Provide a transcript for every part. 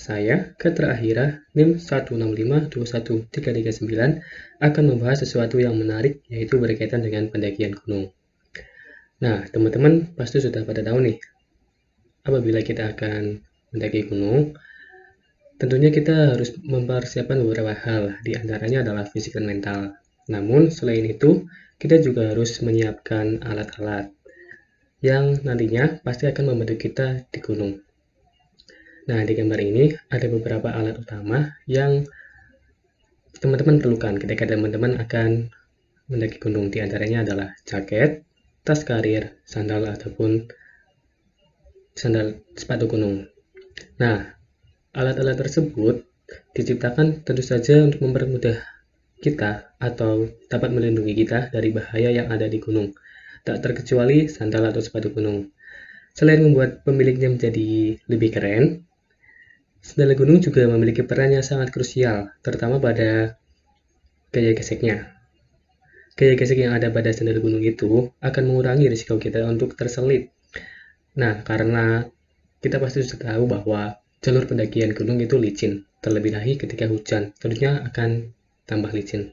Saya, Katra Ahira, NIM 16521339, akan membahas sesuatu yang menarik, yaitu berkaitan dengan pendakian gunung. Nah, teman-teman pasti sudah pada tahu nih, apabila kita akan mendaki gunung, tentunya kita harus mempersiapkan beberapa hal, di antaranya adalah fisik dan mental. Namun, selain itu, kita juga harus menyiapkan alat-alat yang nantinya pasti akan membantu kita di gunung. Nah, di gambar ini ada beberapa alat utama yang teman-teman perlukan ketika teman-teman akan mendaki gunung. Di antaranya adalah jaket, tas karir, sandal ataupun sepatu gunung. Nah, alat-alat tersebut diciptakan tentu saja untuk mempermudah kita atau dapat melindungi kita dari bahaya yang ada di gunung, tak terkecuali sandal atau sepatu gunung. Selain membuat pemiliknya menjadi lebih keren, sandal gunung juga memiliki peran yang sangat krusial, terutama pada gaya geseknya. Gaya gesek yang ada pada sandal gunung itu akan mengurangi risiko kita untuk terselip. Nah, karena kita pasti sudah tahu bahwa jalur pendakian gunung itu licin, terlebih lagi ketika hujan, tentunya akan tambah licin.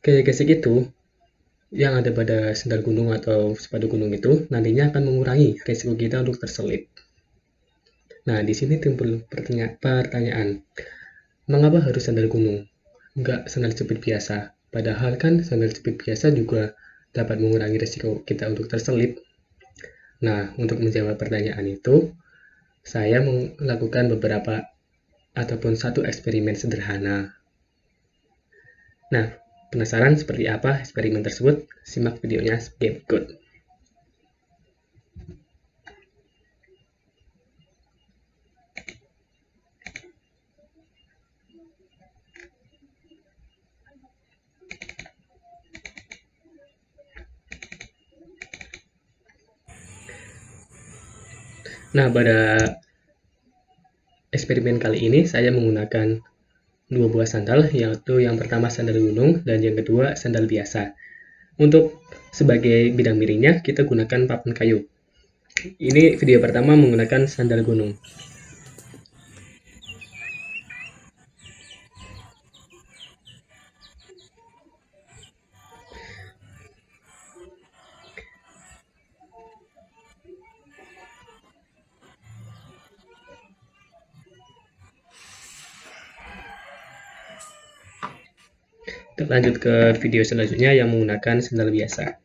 Gaya gesek itu yang ada pada sandal gunung atau sepatu gunung itu nantinya akan mengurangi risiko kita untuk terselip. Nah, di sini timbul pertanyaan, mengapa harus sandal gunung? Enggak sandal jepit biasa. Padahal kan sandal jepit biasa juga dapat mengurangi risiko kita untuk terselip. Nah, untuk menjawab pertanyaan itu, saya melakukan beberapa ataupun satu eksperimen sederhana. Nah, penasaran seperti apa eksperimen tersebut? Simak videonya sebagai berikut. Nah, pada eksperimen kali ini saya menggunakan dua buah sandal, yaitu yang pertama sandal gunung dan yang kedua sandal biasa. Untuk sebagai bidang miringnya kita gunakan papan kayu. Ini video pertama menggunakan sandal gunung. Lanjut ke video selanjutnya yang menggunakan sandal biasa.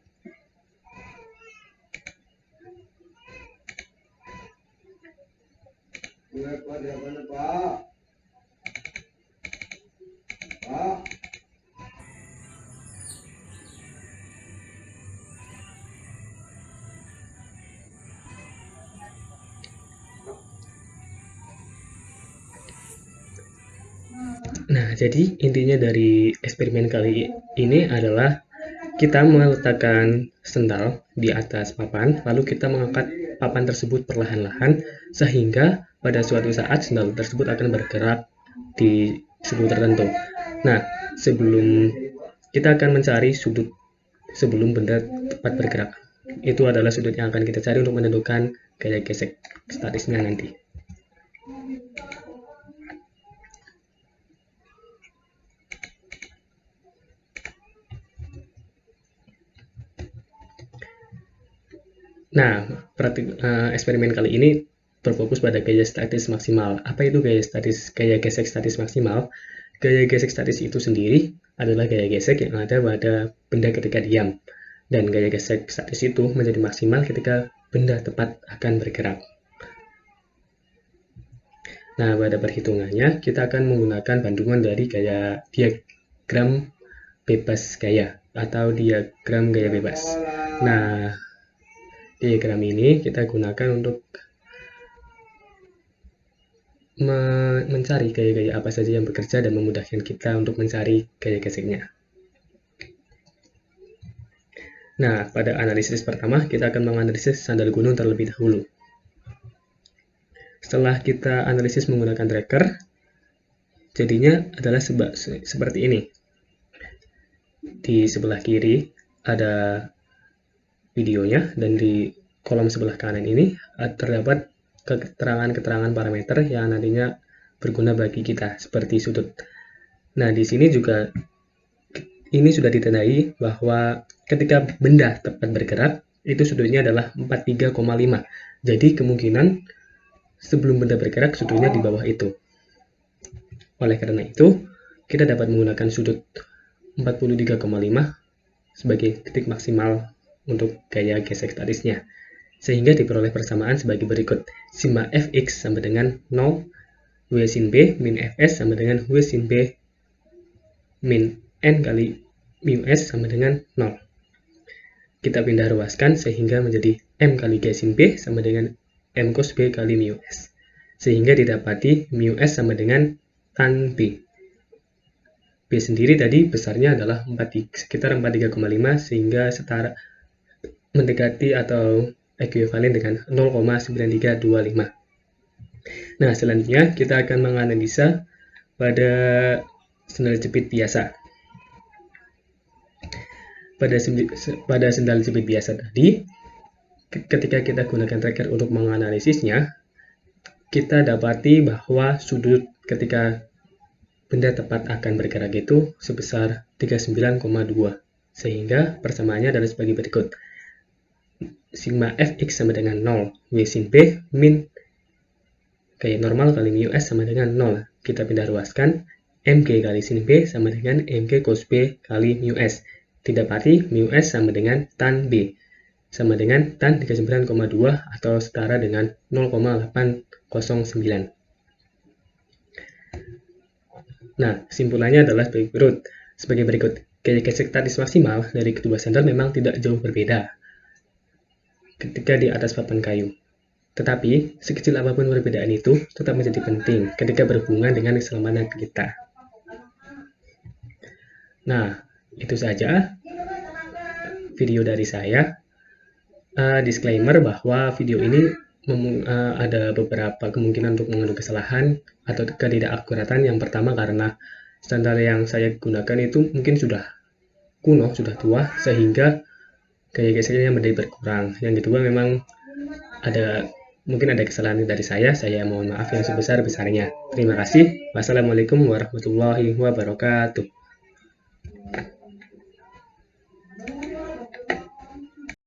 Nah, jadi intinya dari eksperimen kali ini adalah kita meletakkan sandal di atas papan, lalu kita mengangkat papan tersebut perlahan-lahan, sehingga pada suatu saat sandal tersebut akan bergerak di sudut tertentu. Nah, sebelum kita akan mencari sudut sebelum benda tepat bergerak, itu adalah sudut yang akan kita cari untuk menentukan gaya gesek statisnya nanti. Nah, eksperimen kali ini berfokus pada gaya statis maksimal. Apa itu gaya gesek statis maksimal? Gaya gesek statis itu sendiri adalah gaya gesek yang ada pada benda ketika diam. Dan gaya gesek statis itu menjadi maksimal ketika benda tepat akan bergerak. Nah, pada perhitungannya, kita akan menggunakan bandungan dari gaya diagram bebas gaya atau diagram gaya bebas. Nah, diagram ini kita gunakan untuk mencari gaya-gaya apa saja yang bekerja dan memudahkan kita untuk mencari gaya geseknya. Nah, pada analisis pertama kita akan menganalisis sandal gunung terlebih dahulu. Setelah kita analisis menggunakan tracker, jadinya adalah seperti ini. Di sebelah kiri ada videonya dan di kolom sebelah kanan ini terdapat keterangan-keterangan parameter yang nantinya berguna bagi kita, seperti sudut. Nah, di sini juga ini sudah ditandai bahwa ketika benda tepat bergerak, itu sudutnya adalah 43,5. Jadi kemungkinan sebelum benda bergerak, sudutnya di bawah itu. Oleh karena itu, kita dapat menggunakan sudut 43,5 sebagai titik maksimal untuk gaya gesek statisnya. Sehingga diperoleh persamaan sebagai berikut. Sigma fx sama dengan 0, W sin B min fs sama dengan W sin B min n kali mu s sama dengan 0. Kita pindah ruaskan sehingga menjadi M kali G sin B sama dengan M cos B kali mu S. Sehingga didapati mu S sama dengan tan B. B sendiri tadi besarnya adalah sekitar 43,5 sehingga setara mendekati atau ekuivalen dengan 0,9325. Nah, selanjutnya kita akan menganalisa pada sendal jepit biasa. Pada sendal jepit biasa tadi, ketika kita gunakan tracker untuk menganalisisnya, kita dapati bahwa sudut ketika benda tepat akan bergerak itu sebesar 39,2, sehingga persamaannya adalah sebagai berikut. Sigma fx sama dengan 0, W sin B min gaya normal kali mu S sama dengan 0. Kita pindah ruaskan, mg kali sin B sama dengan mg cos B kali mu S. Didapati mu S sama dengan tan B, sama dengan tan 39,2 atau setara dengan 0,809. Nah, kesimpulannya adalah sebagai berikut. Gaya gesek statis maksimal dari kedua sandal memang tidak jauh berbeda ketika di atas papan kayu. Tetapi, sekecil apapun perbedaan itu tetap menjadi penting ketika berhubungan dengan keselamatan kita. Nah, itu saja video dari saya. Disclaimer bahwa video ini ada beberapa kemungkinan untuk mengandung kesalahan atau ketidakakuratan. Yang pertama karena standar yang saya gunakan itu mungkin sudah kuno, sudah tua, sehingga gaya geseknya menjadi berkurang. Yang kedua memang mungkin ada kesalahan dari saya mohon maaf yang sebesar-besarnya. Terima kasih. Wassalamualaikum warahmatullahi wabarakatuh.